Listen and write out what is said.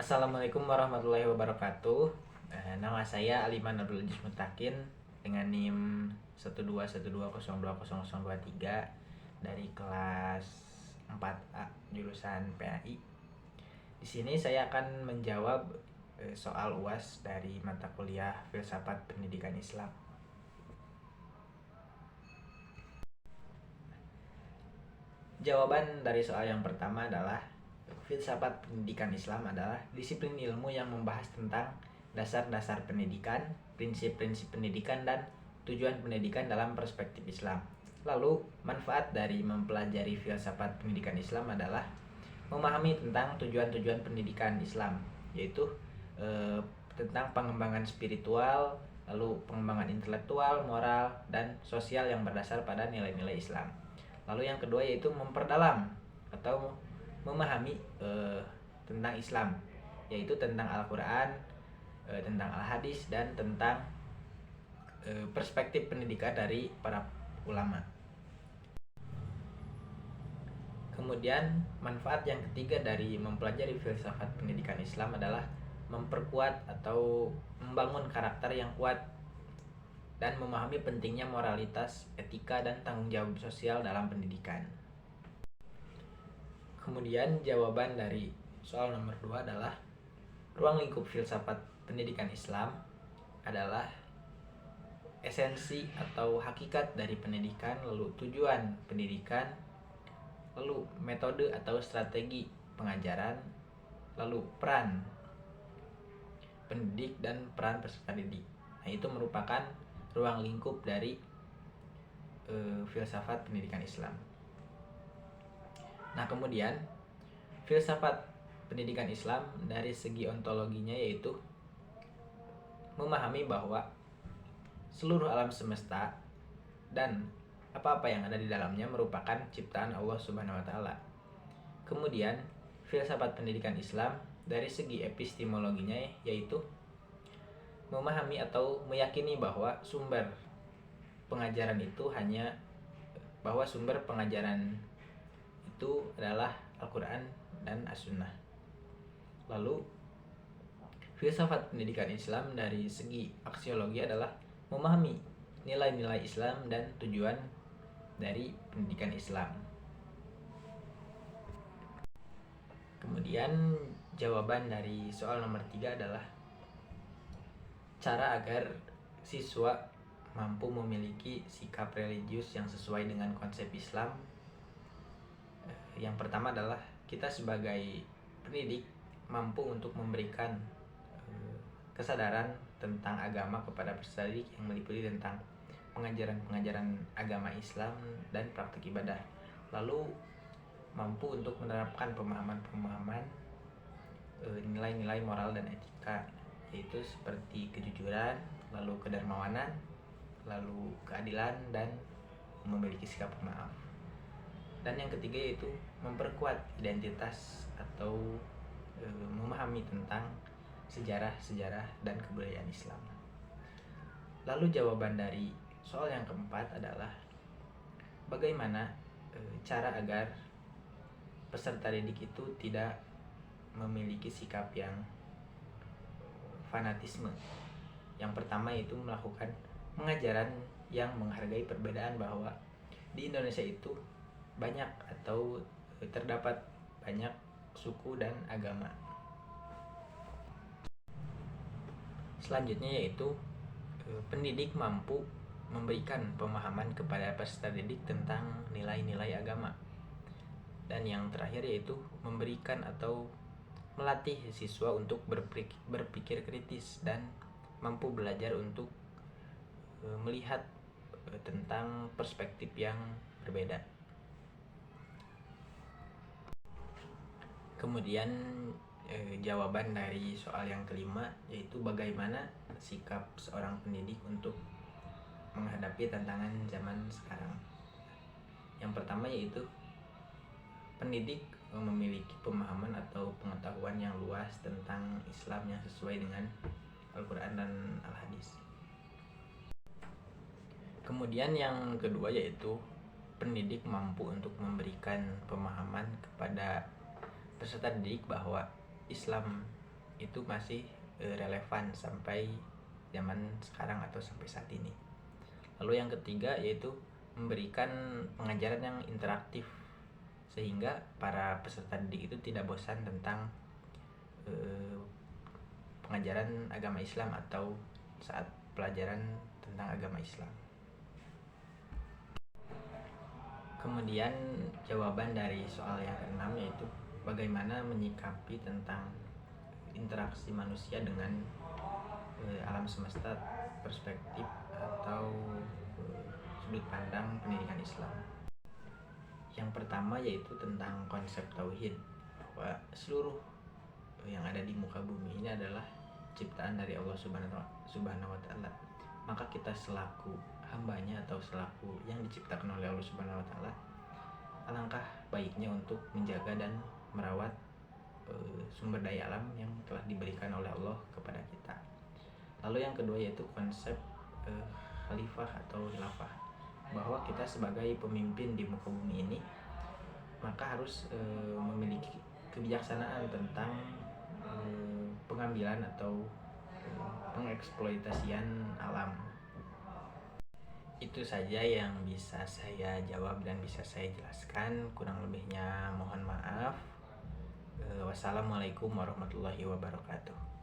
Assalamualaikum warahmatullahi wabarakatuh. Nama saya Aliman Abdul Aziz Mutakin dengan NIM 121202023 dari kelas 4A jurusan PAI. Di sini saya akan menjawab soal UAS dari mata kuliah Filsafat Pendidikan Islam. Jawaban dari soal yang pertama adalah filsafat pendidikan Islam adalah disiplin ilmu yang membahas tentang dasar-dasar pendidikan, prinsip-prinsip pendidikan, dan tujuan pendidikan dalam perspektif Islam. Lalu, manfaat dari mempelajari filsafat pendidikan Islam adalah memahami tentang tujuan-tujuan pendidikan Islam, yaitu tentang pengembangan spiritual, lalu pengembangan intelektual, moral, dan sosial yang berdasar pada nilai-nilai Islam. Lalu yang kedua yaitu memperdalam atau memahami tentang Islam, yaitu tentang Al-Quran, tentang Al-Hadis, dan tentang perspektif pendidikan dari para ulama. Kemudian manfaat yang ketiga dari mempelajari filsafat pendidikan Islam adalah memperkuat atau membangun karakter yang kuat dan memahami pentingnya moralitas, etika, dan tanggung jawab sosial dalam pendidikan. Kemudian jawaban dari soal nomor 2 adalah ruang lingkup filsafat pendidikan Islam adalah esensi atau hakikat dari pendidikan, lalu tujuan pendidikan, lalu metode atau strategi pengajaran, lalu peran pendidik dan peran peserta didik. Nah, itu merupakan ruang lingkup dari filsafat pendidikan Islam. Nah, kemudian filsafat pendidikan Islam dari segi ontologinya yaitu memahami bahwa seluruh alam semesta dan apa-apa yang ada di dalamnya merupakan ciptaan Allah Subhanahu wa taala. Kemudian, filsafat pendidikan Islam dari segi epistemologinya yaitu memahami atau meyakini bahwa sumber pengajaran itu adalah Al-Quran dan As-Sunnah. Lalu filsafat pendidikan Islam dari segi aksiologi adalah memahami nilai-nilai Islam dan tujuan dari pendidikan Islam. Kemudian jawaban dari soal nomor 3 adalah cara agar siswa mampu memiliki sikap religius yang sesuai dengan konsep Islam. Yang pertama adalah kita sebagai pendidik mampu untuk memberikan kesadaran tentang agama kepada peserta didik yang meliputi tentang pengajaran-pengajaran agama Islam dan praktik ibadah. Lalu mampu untuk menerapkan pemahaman-pemahaman nilai-nilai moral dan etika, yaitu seperti kejujuran, lalu kedermawanan, lalu keadilan, dan memiliki sikap pemaaf. Dan yang ketiga yaitu memperkuat identitas atau memahami tentang sejarah dan kebudayaan Islam. Lalu jawaban dari soal yang keempat adalah bagaimana cara agar peserta didik itu tidak memiliki sikap yang fanatisme. Yang pertama yaitu melakukan pengajaran yang menghargai perbedaan, bahwa di Indonesia itu banyak atau terdapat banyak suku dan agama. Selanjutnya yaitu pendidik mampu memberikan pemahaman kepada peserta didik tentang nilai-nilai agama. Dan yang terakhir yaitu memberikan atau melatih siswa untuk berpikir kritis dan mampu belajar untuk melihat tentang perspektif yang berbeda. Kemudian jawaban dari soal yang kelima yaitu bagaimana sikap seorang pendidik untuk menghadapi tantangan zaman sekarang. Yang pertama yaitu pendidik memiliki pemahaman atau pengetahuan yang luas tentang Islam yang sesuai dengan Al-Quran dan Al-Hadis. Kemudian yang kedua yaitu pendidik mampu untuk memberikan pemahaman kepada peserta didik bahwa Islam itu masih relevan sampai zaman sekarang atau sampai saat ini. Lalu yang ketiga yaitu memberikan pengajaran yang interaktif sehingga para peserta didik itu tidak bosan tentang pengajaran agama Islam atau saat pelajaran tentang agama Islam. Kemudian jawaban dari soal yang keenam yaitu bagaimana menyikapi tentang interaksi manusia dengan alam semesta, perspektif atau sudut pandang pendidikan Islam. Yang pertama yaitu tentang konsep tauhid, bahwa seluruh yang ada di muka bumi ini adalah ciptaan dari Allah Subhanahu wa taala. Maka kita selaku hambanya atau selaku yang diciptakan oleh Allah Subhanahu wa taala, alangkah baiknya untuk menjaga dan merawat sumber daya alam yang telah diberikan oleh Allah kepada kita. Lalu yang kedua yaitu konsep khalifah atau khilafah, bahwa kita sebagai pemimpin di muka bumi ini maka harus memiliki kebijaksanaan tentang pengambilan atau pengeksploitasian alam. Itu saja yang bisa saya jawab dan bisa saya jelaskan. Kurang lebihnya mohon maaf. Wassalamualaikum warahmatullahi wabarakatuh.